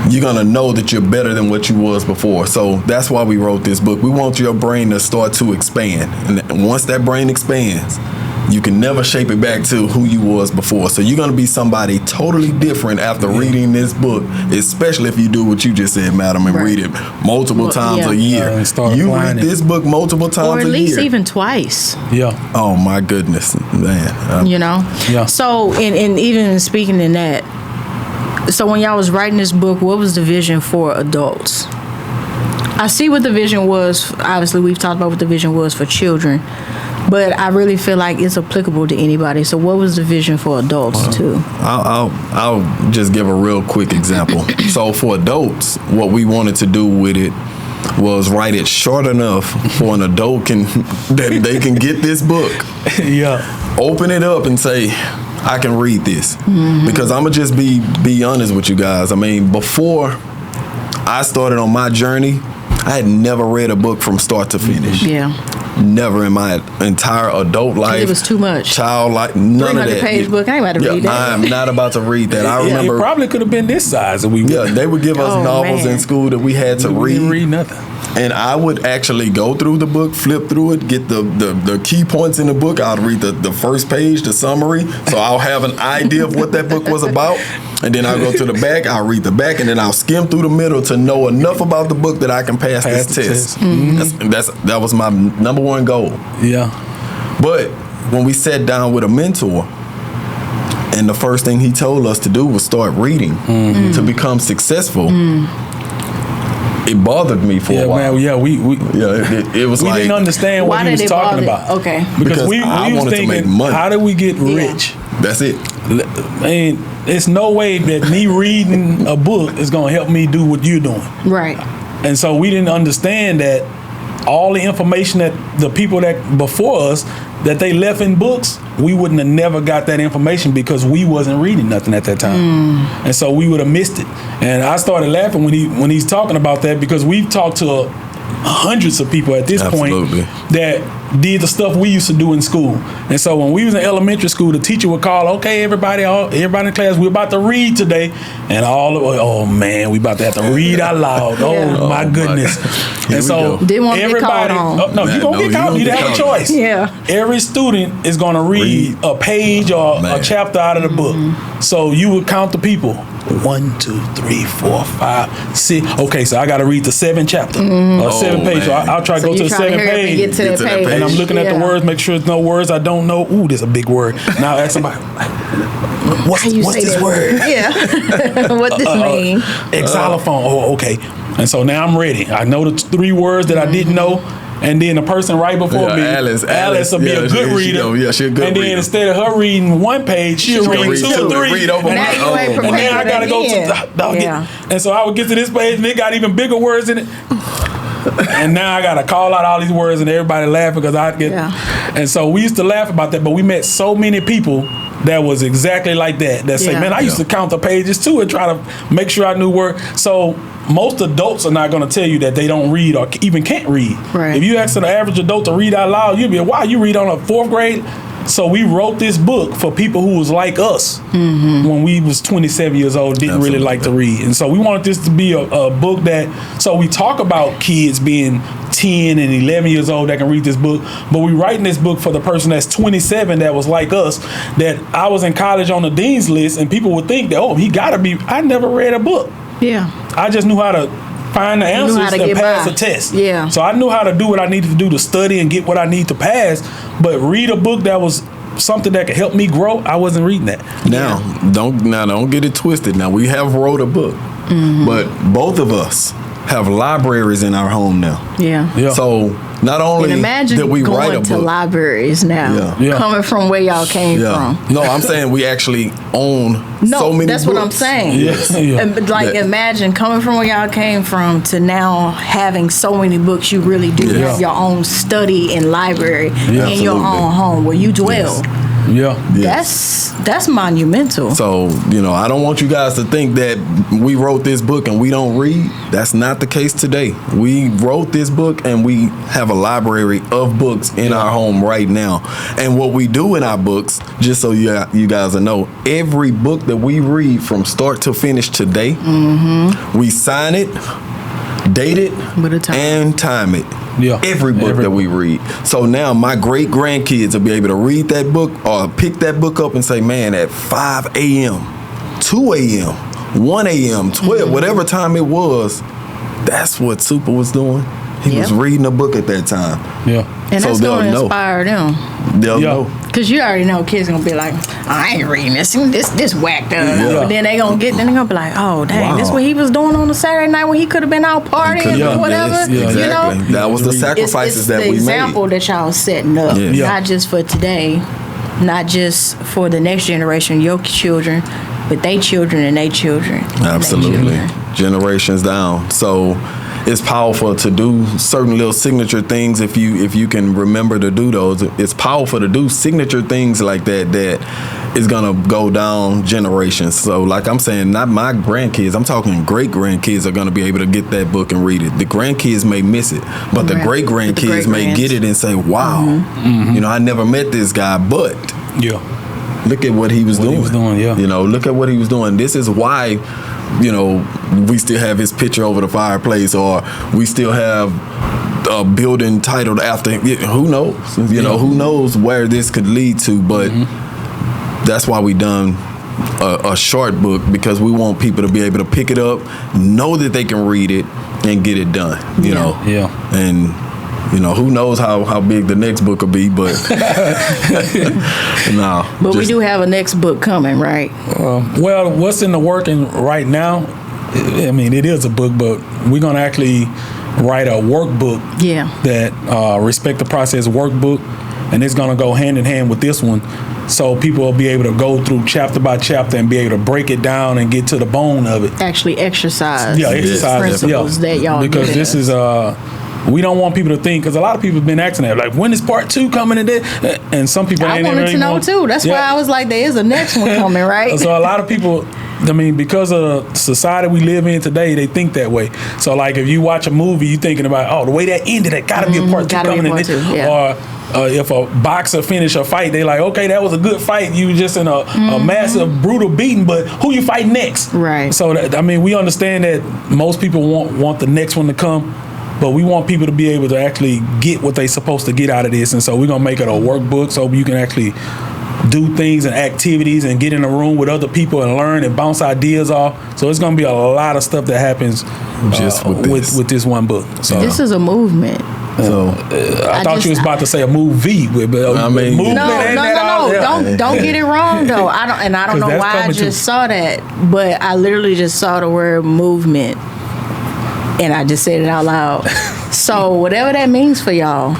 you're going to know that you're better than what you was before. So that's why we wrote this book. We want your brain to start to expand. And once that brain expands, you can never shape it back to who you was before. So you're going to be somebody totally different after reading this book, especially if you do what you just said, madam, and read it multiple times a year. You read this book multiple times a year.
Or at least even twice.
Yeah.
Oh, my goodness, man.
Yeah.
So, and even speaking in that, so when y'all was writing this book, what was the vision for adults? I see what the vision was. Obviously, we've talked about what the vision was for children, but I really feel like it's applicable to anybody. So what was the vision for adults too?
I'll just give a real quick example. So for adults, what we wanted to do with it was write it short enough for an adult that they can get this book. Open it up and say, I can read this. Because I'm going to just be honest with you guys. I mean, before I started on my journey, I had never read a book from start to finish. Never in my entire adult life.
It was too much.
Child life, none of that.
300-page book, I ain't about to read that.
I'm not about to read that. I remember.
It probably could have been this size.
They would give us novels in school that we had to read.
We didn't read nothing.
And I would actually go through the book, flip through it, get the key points in the book. I'd read the first page, the summary, so I'll have an idea of what that book was about. And then I'll go to the back, I'll read the back, and then I'll skim through the middle to know enough about the book that I can pass this test. That was my number one goal. But when we sat down with a mentor, and the first thing he told us to do was start reading to become successful. It bothered me for a while.
Man,
it was
we didn't understand what he was talking about.
Okay.
Because we was thinking, how do we get rich?
That's it.
I mean, there's no way that me reading a book is going to help me do what you're doing.
Right.
And so we didn't understand that all the information that the people that before us that they left in books, we wouldn't have never got that information because we wasn't reading nothing at that time. And so we would have missed it. And I started laughing when he's talking about that because we've talked to hundreds of people at this point that did the stuff we used to do in school. And so when we was in elementary school, the teacher would call, okay, everybody in class, we're about to read today. And oh man, we about to have to read out loud. Oh my goodness. And so
didn't want to get called on.
No, you're going to get called. You didn't have a choice. Every student is going to read a page or a chapter out of the book. So you would count the people. 1, 2, 3, 4, 5, 6. Okay, so I got to read the 7th chapter, or 7 page. So I'll try to go to the 7th page.
Get to that page.
And I'm looking at the words, make sure there's no words I don't know. Ooh, there's a big word. Now ask somebody, what's this word?
Yeah. What this mean?
Xylophone. Oh, okay. And so now I'm ready. I know the 3 words that I didn't know. And then the person right before me, Alice will be a good reader.
She's a good
and then
reader.
instead of her reading 1 page, she'll read 2 or 3.
Read over
and then I gotta go to and so I would get to this page and it got even bigger words in it. And now I gotta call out all these words and everybody laughing because I get. And so we used to laugh about that, but we met so many people that was exactly like that. That say, man, I used to count the pages too and try to make sure I knew word. So most adults are not going to tell you that they don't read or even can't read.
Right.
If you ask an average adult to read out loud, you'll be, wow, you read on a 4th grade? So we wrote this book for people who was like us when we was 27 years old, didn't really like to read. And so we wanted this to be a book that, so we talk about kids being 10 and 11 years old that can read this book, but we writing this book for the person that's 27 that was like us, that I was in college on the dean's list and people would think that, oh, he gotta be, I never read a book.
Yeah.
I just knew how to find the answers and pass a test.
Yeah.
So I knew how to do what I needed to do to study and get what I need to pass, but read a book that was something that could help me grow, I wasn't reading that.
Now, don't get it twisted. Now, we have wrote a book, but both of us have libraries in our home now.
Yeah.
So not only
did we write a book, to libraries now, coming from where y'all came from.
No, I'm saying we actually own so many
that's
books.
what I'm saying. And, imagine coming from where y'all came from to now having so many books. You really do have your own study and library in your own home where you dwell. That's monumental.
So, I don't want you guys to think that we wrote this book and we don't read. That's not the case today. We wrote this book and we have a library of books in our home right now. And what we do in our books, just so you guys will know, every book that we read from start to finish today, we sign it, date it, and time it. Every book that we read. So now my great grandkids will be able to read that book or pick that book up and say, man, at 5 a.m., 2 a.m., 1 a.m., 12, whatever time it was, that's what Super was doing. He was reading a book at that time.
And so that's going to inspire them.
They'll know.
Because you already know kids going to be like, I ain't reading this whacked up. But then they're going to be like, oh, dang, this what he was doing on a Saturday night when he could have been out partying or whatever.
Exactly. That was the sacrifices that we made.
It's the example that y'all setting up, not just for today, not just for the next generation, your children, but they children and they children.
Absolutely. Generations down. So it's powerful to do certain little signature things if you can remember to do those. It's powerful to do signature things like that is gonna go down generations. So like I'm saying, not my grandkids, I'm talking great grandkids are gonna be able to get that book and read it. The grandkids may miss it, but the great grandkids may get it and say, wow, I never met this guy, but look at what he was doing. Look at what he was doing. This is why we still have his picture over the fireplace, or we still have a building titled after him. Who knows? Who knows where this could lead to, but that's why we done a short book, because we want people to be able to pick it up, know that they can read it, and get it done. And who knows how big the next book will be, but
But we do have a next book coming, right?
Well, what's in the working right now, I mean, it is a book, but we're going to actually write a workbook that Respect the Process workbook, and it's going to go hand in hand with this one. So people will be able to go through chapter by chapter and be able to break it down and get to the bone of it.
Actually exercise.
Principles
that y'all
because this is we don't want people to think, because a lot of people have been asking that, like, when is part 2 coming today? And some people
I wanted to know too. That's why I was like, there is a next one coming, right?
So a lot of people, I mean, because of the society we live in today, they think that way. So like if you watch a movie, you thinking about, oh, the way that ended, that gotta be a part 2 coming in. Or if a boxer finish a fight, they like, okay, that was a good fight. You just in a massive, brutal beating, but who you fight next?
Right.
So we understand that most people want the next one to come, but we want people to be able to actually get what they're supposed to get out of this. And so we're going to make it a workbook so you can actually do things and activities and get in a room with other people and learn and bounce ideas off. So it's going to be a lot of stuff that happens
just with
this one book. So
This is a movement.
So
I thought you was about to say a movie, but
I mean,
movement
No,
ain't that all? Yeah.
don't get it wrong though. I don't
'Cause
know
that's
why I
coming
just
too.
saw that, but I literally just saw the word movement, and I just said it out loud. So whatever that means for y'all,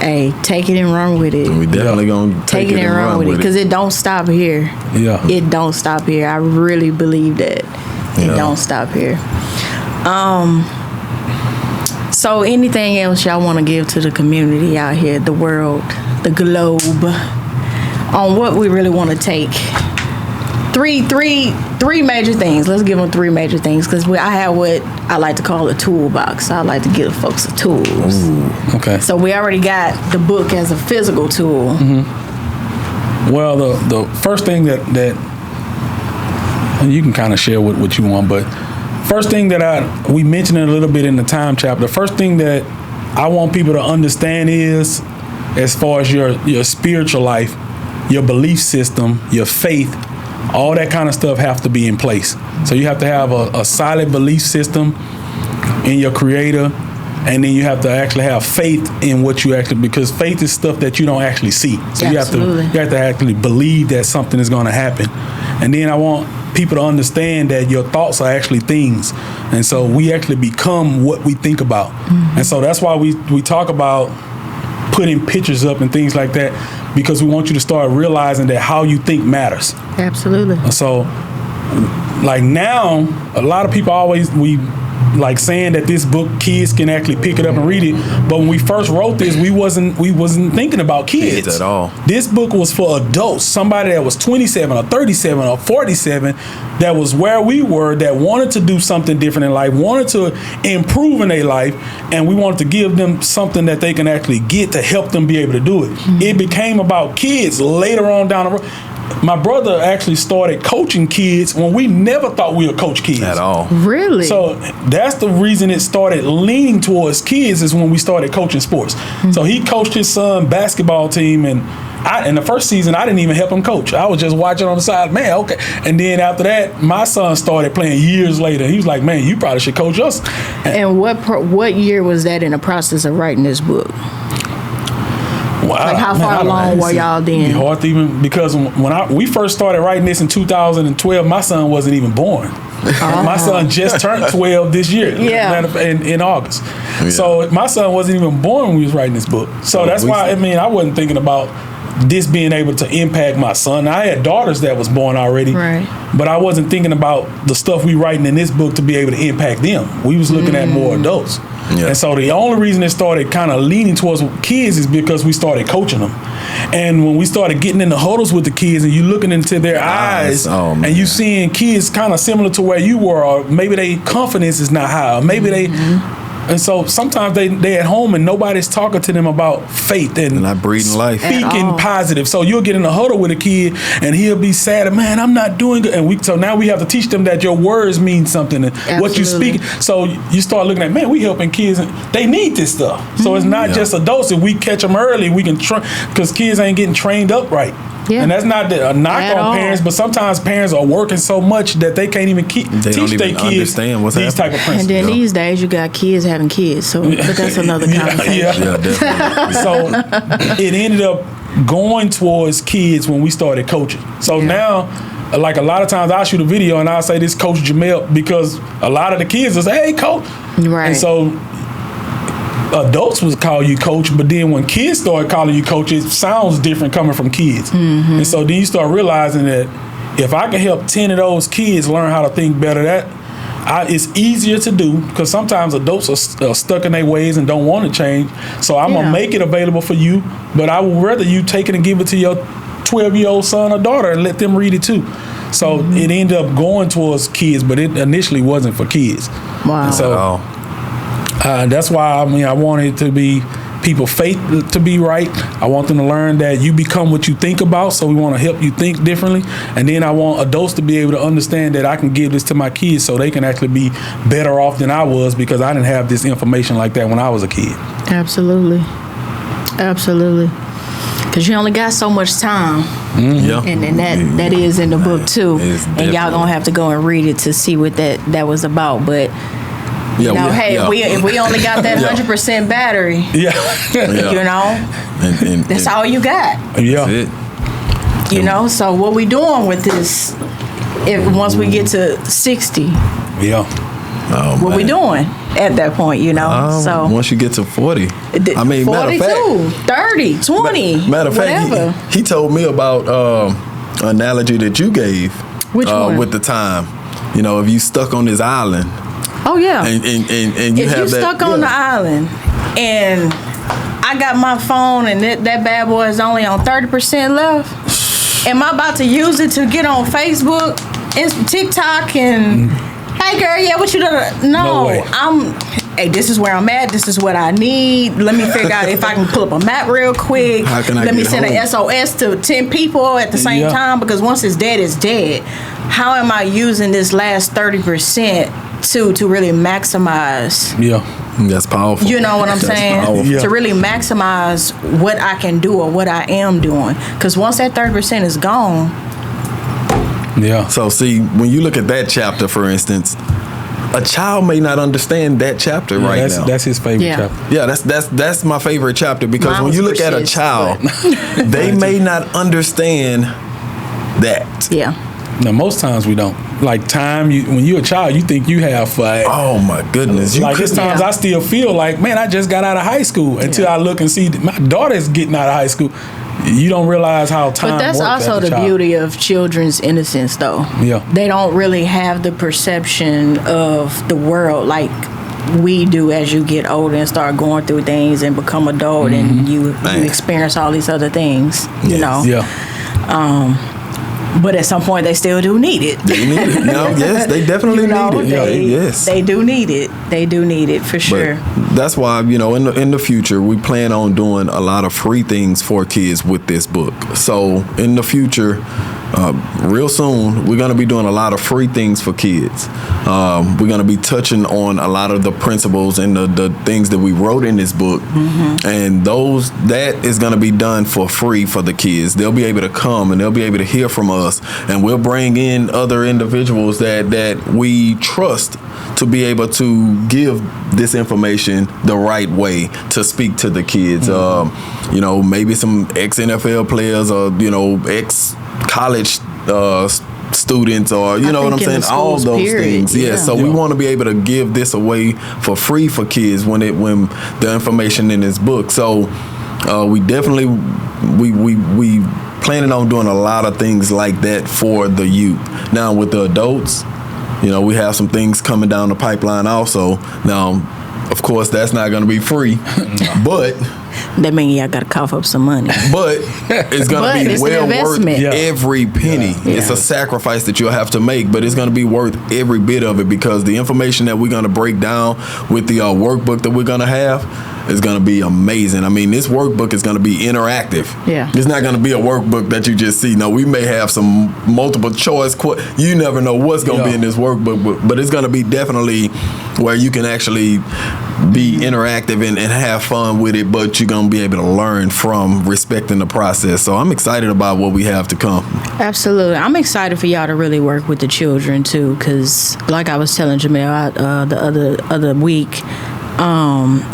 hey, take it and run with it.
we definitely gonna
Take it and run with it because it don't stop here.
Yeah.
It don't stop here. I really believe that it
Yeah.
don't stop here. So anything else y'all want to give to the community out here, the world, the globe, on what we really want to take? Three major things. Let's give them 3 major things because I have what I like to call a toolbox. I like to give folks the tools.
Okay.
So we already got the book as a physical tool.
Well, the first thing that and you can kind of share what you want, but first thing that we mentioned it a little bit in the time chapter. The first thing that I want people to understand is, as far as your spiritual life, your belief system, your faith, all that kind of stuff have to be in place. So you have to have a solid belief system in your Creator, and then you have to actually have faith in what you actually, because faith is stuff that you don't actually see. So
Absolutely.
you have to actually believe that something is going to happen. And then I want people to understand that your thoughts are actually things, and so we actually become what we think about. And so that's why we talk about putting pictures up and things like that, because we want you to start realizing that how you think matters.
Absolutely.
So, like now, a lot of people we like saying that this book kids can actually pick it up and read it. But when we first wrote this, we wasn't thinking about kids
at all.
This book was for adults, somebody that was 27 or 37 or 47, that was where we were, that wanted to do something different in life, wanted to improve in their life, and we wanted to give them something that they can actually get to help them be able to do it. It became about kids later on down the road. My brother actually started coaching kids when we never thought we would coach kids
at all.
Really?
So that's the reason it started leaning towards kids, is when we started coaching sports. So he coached his son basketball team, and in the first season I didn't even help him coach. I was just watching on the side, man, okay. And then after that, my son started playing years later. He was like, man, you probably should coach us.
And what year was that in the process of writing this book? Like how far along were y'all then?
It'd be hard to even, because when we first started writing this in 2012, my son wasn't even born. My son just turned 12 this year.
Yeah.
In August.
Yeah.
So my son wasn't even born when we was writing this book. So that's why, I wasn't thinking about this being able to impact my son. I had daughters that was born already.
Right.
But I wasn't thinking about the stuff we writing in this book to be able to impact them. We was looking at more adults.
Yeah.
And so the only reason it started kind of leaning towards kids is because we started coaching them. And when we started getting in the huddles with the kids and you looking into their eyes,
man.
and you seeing kids kind of similar to where you were, or maybe their confidence is not high, or maybe they, and so sometimes they at home and nobody's talking to them about faith and
not breathing life.
speaking positive. So you'll get in a huddle with a kid and he'll be sad, man, I'm not doing good. And so now we have to teach them that your words mean something and what you speak. So you start looking at, man, we helping kids and they need this stuff. So it's not just adults. If we catch them early, we can because kids ain't getting trained up right.
Yeah.
And that's not a knock
At
on
all.
parents, but sometimes parents are working so much that they can't even teach their kids
understand what's
these type
happening.
of principles.
And then these days you got kids having kids, so but that's another conversation.
Yeah, definitely.
So it ended up going towards kids when we started coaching. So now, like a lot of times I'll shoot a video and I'll say this Coach Jamell, because a lot of the kids will say, hey, coach.
Right.
And so adults would call you coach, but then when kids started calling you coach, it sounds different coming from kids. And so then you start realizing that if I can help 10 of those kids learn how to think better, it's easier to do, because sometimes adults are stuck in their ways and don't want to change. So I'm going to make it available for you, but I would rather you take it and give it to your 12-year-old son or daughter and let them read it too. So it ended up going towards kids, but it initially wasn't for kids.
Wow.
And so that's why I wanted to be people faith to be right. I want them to learn that you become what you think about, so we want to help you think differently. And then I want adults to be able to understand that I can give this to my kids so they can actually be better off than I was, because I didn't have this information like that when I was a kid.
Absolutely. Because Because you only got so much time.
Yeah.
And that is in the book too.
It's
And y'all
definitely-
gonna have to go and read it to see what that was about. But
Yeah,
if we only got that 100% battery,
Yeah.
Yeah.
you know,
and
that's all you got.
Yeah.
That's it.
You know, so what we doing with this? If once we get to 60,
Yeah.
Oh,
what we
man.
doing at that point? You know, so
once you get to 40, I mean,
42, 30, 20,
matter of
whatever.
fact, he told me about an analogy that you gave.
Which one?
With the time, you know, if you stuck on this island
Oh yeah.
and you
If
have
you
that,
stuck on the island and I got my phone and that bad boy is only on 30% left, am I about to use it to get on Facebook, TikTok, and hey girl, yeah, what you done?
No way.
Hey, this is where I'm at. This is what I need. Let me figure out if I can pull up a map real quick.
How can I
Let me
get
send
home?
an SOS to 10 people at the same
Yeah.
time, because once it's dead, it's dead. How am I using this last 30% to really maximize?
Yeah.
that's powerful.
You know what I'm
That's
saying?
powerful.
Yeah.
To really maximize what I can do or what I am doing. Because once that 30% is gone,
Yeah.
So see, when you look at that chapter, for instance, a child may not understand that chapter right
that's,
now.
That's his favorite
Yeah.
chapter.
Yeah, that's my favorite chapter, because
Mine
when
was
you look at a
persist,
child, they may not understand that.
yeah.
Now, most times we don't. Like time, when you're a child, you think you have
Oh my goodness! You
like there's
couldn't-
times I still feel like, man, I just got out of high school until I look and see my daughter's getting out of high school. You don't realize how time
But that's
works
also
as a
the
child.
beauty of children's innocence, though.
Yeah.
They don't really have the perception of the world like we do as you get older and start going through things and become adult and you
Man.
experience all these other things, you
Yes.
know.
Yeah.
But at some point, they still do need it.
They need it. No, yes, they definitely
You know,
need it. Yes.
they do need it. They do need it for sure.
But that's why, you know, in the future, we plan on doing a lot of free things for kids with this book. So in the future, real soon, we're going to be doing a lot of free things for kids. We're going to be touching on a lot of the principles and the things that we wrote in this book. And that is going to be done for free for the kids. They'll be able to come and they'll be able to hear from us, and we'll bring in other individuals that we trust to be able to give this information the right way to speak to the kids. You know, maybe some ex-NFL players or, you know, ex-college students, or you know what I'm
think in
saying,
the
all
schools,
those
period.
things. Yeah.
Yeah.
So we want to be able to give this away for free for kids when the information in this book. So we definitely we planning on doing a lot of things like that for the youth. Now with the adults, you know, we have some things coming down the pipeline also. Now, of course, that's not going to be free, but
That means y'all got to cough up some money.
it's going
But
to be
it's an
well worth
investment.
Yeah.
every penny.
Yeah.
It's a sacrifice that you'll have to make, but it's going to be worth every bit of it, because the information that we're going to break down with the workbook that we're going to have is going to be amazing. I mean, this workbook is going to be interactive.
Yeah.
It's not going to be a workbook that you just see. No, we may have some multiple choice. You never know what's going to be in this workbook, but it's going to be definitely where you can actually be interactive and have fun with it, but you're going to be able to learn from respecting the process. So I'm excited about what we have to come.
Absolutely. I'm excited for y'all to really work with the children too, because like I was telling Jamell the other week,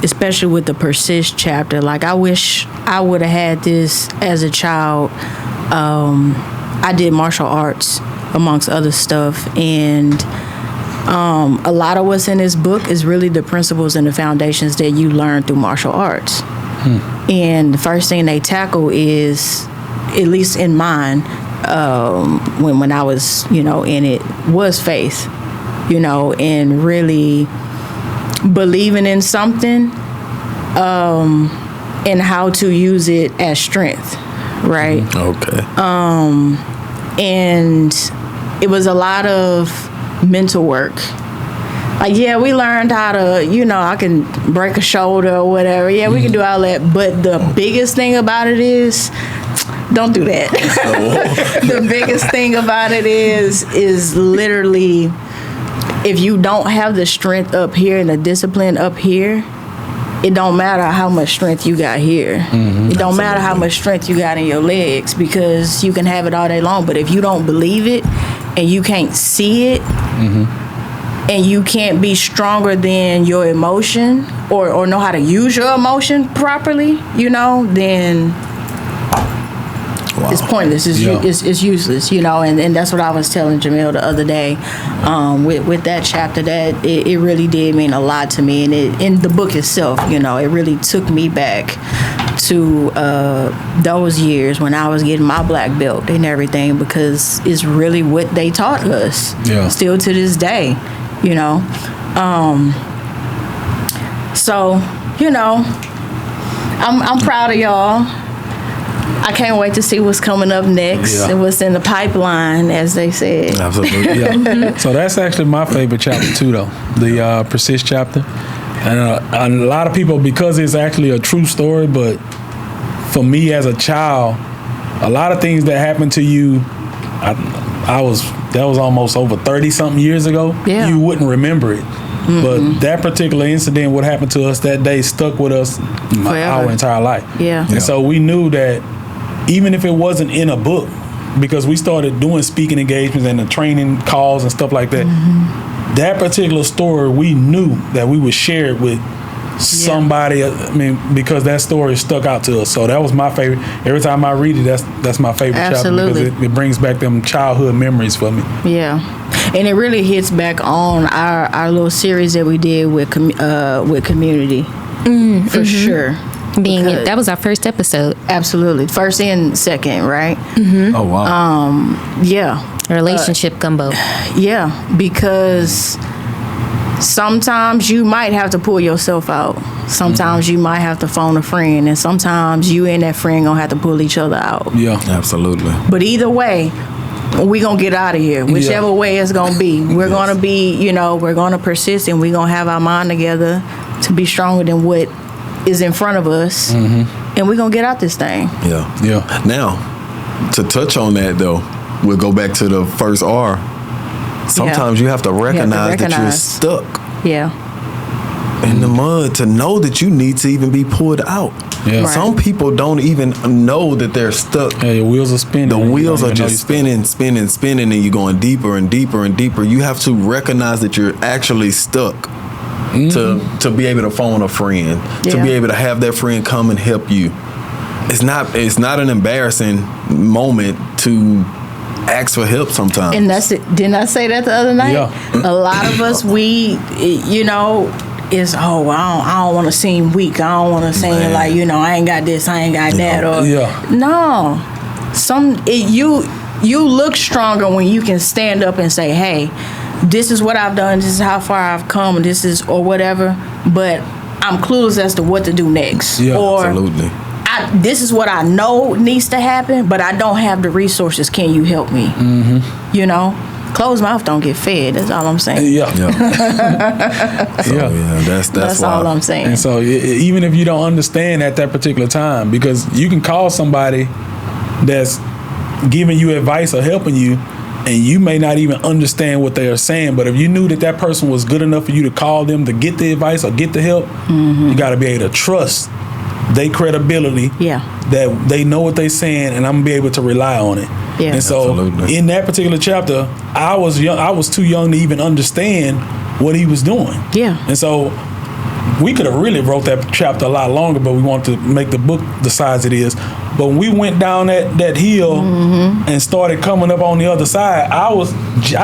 especially with the persist chapter, like I wish I would have had this as a child. I did martial arts amongst other stuff, and a lot of what's in this book is really the principles and the foundations that you learn through martial arts. And the first thing they tackle is, at least in mine, when I was, you know, in it, was faith, you know, and really believing in something, and how to use it as strength, right?
Okay.
And it was a lot of mental work. Like, yeah, we learned how to, you know, I can break a shoulder or whatever. Yeah, we can do all that. But the biggest thing about it is, don't do that. The biggest thing about it is literally, if you don't have the strength up here and the discipline up here, it don't matter how much strength you got here. It don't matter how much strength you got in your legs, because you can have it all day long, but if you don't believe it and you can't see it, and you can't be stronger than your emotion or know how to use your emotion properly, then it's pointless. It's useless, and that's what I was telling Jamell the other day with that chapter, that it really did mean a lot to me. And in the book itself, it really took me back to those years when I was getting my black belt and everything, because it's really what they taught us still to this day, So, I'm proud of y'all. I can't wait to see what's coming up next and what's in the pipeline, as they said.
Absolutely.
So that's actually my favorite chapter too, though, the persist chapter. And a lot of people, because it's actually a true story, but for me as a child, a lot of things that happened to you, that was almost over 30-something years ago.
Yeah.
You wouldn't remember it. But that particular incident, what happened to us that day, stuck with us our entire life.
Yeah.
And so we knew that even if it wasn't in a book, because we started doing speaking engagements and the training calls and stuff like that, that particular story, we knew that we would share it with somebody. Because that story stuck out to us. So that was my favorite. Every time I read it, that's my favorite chapter, because it brings back them childhood memories for me.
Yeah. And it really hits back on our little series that we did with community, for sure.
That was our first episode.
Absolutely, first and second, right?
Oh wow.
Yeah.
Relationship gumbo.
Yeah, because sometimes you might have to pull yourself out. Sometimes you might have to phone a friend, and sometimes you and that friend gonna have to pull each other out.
Yeah,
absolutely.
But either way, we gonna get out of here. Whichever way it's gonna be, we're gonna be, we're gonna persist, and we're gonna have our mind together to be stronger than what is in front of us, and we're gonna get out this thing.
Yeah. Now, to touch on that though, we'll go back to the first R. Sometimes you have to recognize that you're stuck in the mud to know that you need to even be pulled out.
Yeah. Right.
Some people don't even know that they're stuck.
Yeah, your wheels are spinning.
The wheels are just spinning, and you're going deeper and deeper and deeper. You have to recognize that you're actually stuck to be able to phone a friend, to be able to have that friend come and help you. It's not an embarrassing moment to ask for help sometimes.
And that's it. Didn't I say that the other night?
Yeah.
A lot of us, is I don't want to seem weak. I don't want to seem like I ain't got this, I ain't got that, or no. You look stronger when you can stand up and say, hey, this is what I've done, this is how far I've come, this is or whatever, but I'm clueless as to what to do next.
Yeah,
or
absolutely.
This is what I know needs to happen, but I don't have the resources. Can you help me? Closed mouth don't get fed. That's all I'm saying.
That's
all I'm saying.
And so even if you don't understand at that particular time, because you can call somebody that's giving you advice or helping you, and you may not even understand what they are saying, but if you knew that person was good enough for you to call them to get the advice or get the help, you got to be able to trust their credibility, that they know what they're saying, and I'm gonna be able to rely on it. And so in that particular chapter, I was too young to even understand what he was doing. And so we could have really wrote that chapter a lot longer, but we wanted to make the book the size it is. But when we went down that hill and started coming up on the other side, I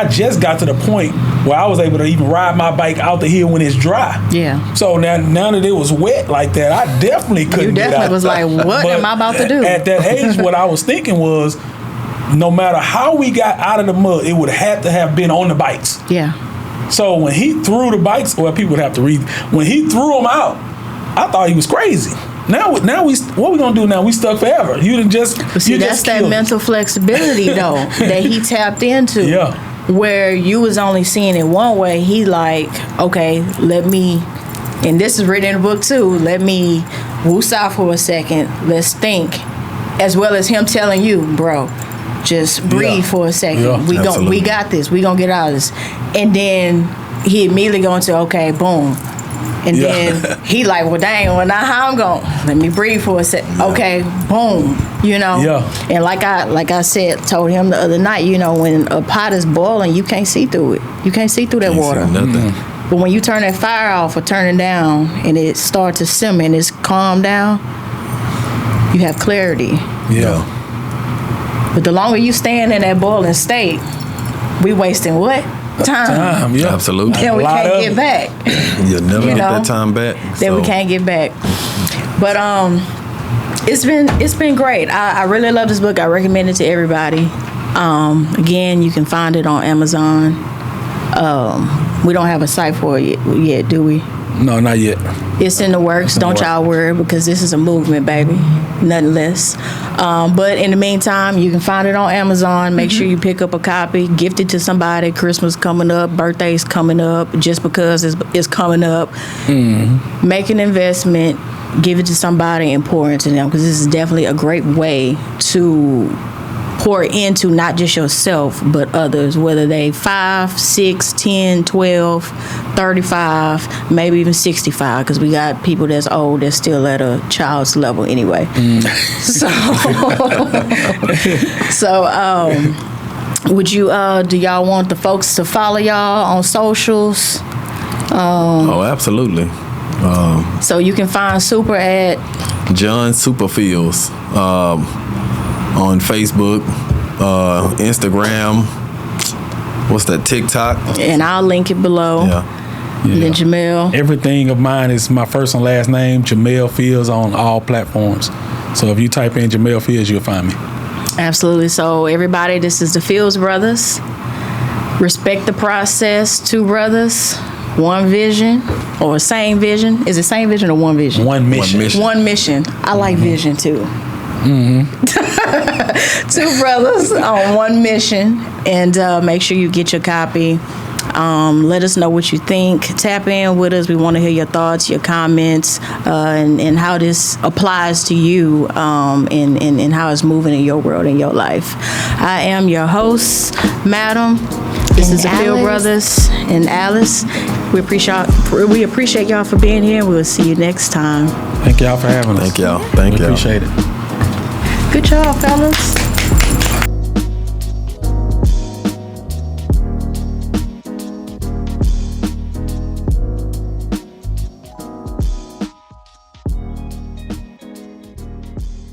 just got to the point where I was able to even ride my bike out the hill when it's dry. So now that it was wet like that, I definitely couldn't get out.
You definitely was like, what am I about to do?
At that age, what I was thinking was, no matter how we got out of the mud, it would have to have been on the bikes. So when he threw the bikes, well, people would have to read. When he threw them out, I thought he was crazy. Now what we gonna do now? We stuck forever. You didn't just.
But see, that's that mental flexibility though that he tapped into. Where you was only seeing it one way, he like, okay, let me, and this is written in the book too. Let me woos out for a second. Let's think, as well as him telling you, bro, just breathe for a second. We got this. We gonna get out of this. And then he immediately go into, okay, boom, And then he like, well, dang, well, now how I'm going? Let me breathe for a sec. Okay, boom, you know?
Yeah.
And like I said, told him the other night, you know, when a pot is boiling, you can't see through it. You can't see through that water.
Nothing.
But when you turn that fire off or turn it down and it starts to simmer and it's calmed down, you have clarity.
Yeah.
But the longer you stand in that boiling state, we wasting what? Time.
Yeah.
Absolutely.
And we can't get back.
You'll never
You
get
know,
that time back.
That we can't get back. But it's been great. I really love this book. I recommend it to everybody. Again, you can find it on Amazon. We don't have a site for it yet, do we?
No, not yet.
It's in the works. Don't y'all worry, because this is a movement, baby. Nothing less. But in the meantime, you can find it on Amazon. Make sure you pick up a copy. Gift it to somebody. Christmas coming up. Birthday's coming up. Just because it's coming up. Make an investment. Give it to somebody and pour into them, because this is definitely a great way to pour into not just yourself, but others, whether they 5, 6, 10, 12, 35, maybe even 65, because we got people that's old that's still at a child's level anyway. Would you, do y'all want the folks to follow y'all on socials?
Oh, absolutely.
So you can find Super at
John Super Fields on Facebook, Instagram. What's that? TikTok.
and I'll link it below.
Yeah.
And then Jamell.
Everything of mine is my first and last name, Jamell Fields, on all platforms. So if you type in Jamell Fields, you'll find me.
Absolutely. So everybody, this is the Fields brothers. Respect the process. 2 brothers, 1 vision, or same vision. Is it same vision or 1 vision?
One mission.
1 mission. I like vision too. 2 brothers on 1 mission, and make sure you get your copy. Let us know what you think. Tap in with us. We want to hear your thoughts, your comments, and how this applies to you, and how it's moving in your world, in your life. I am your host, Madam. This is the Field Brothers and Alice. We appreciate y'all for being here. We'll see you next time.
Thank y'all for having us.
Thank y'all. Thank
We
y'all.
appreciate it.
Good job, fellas.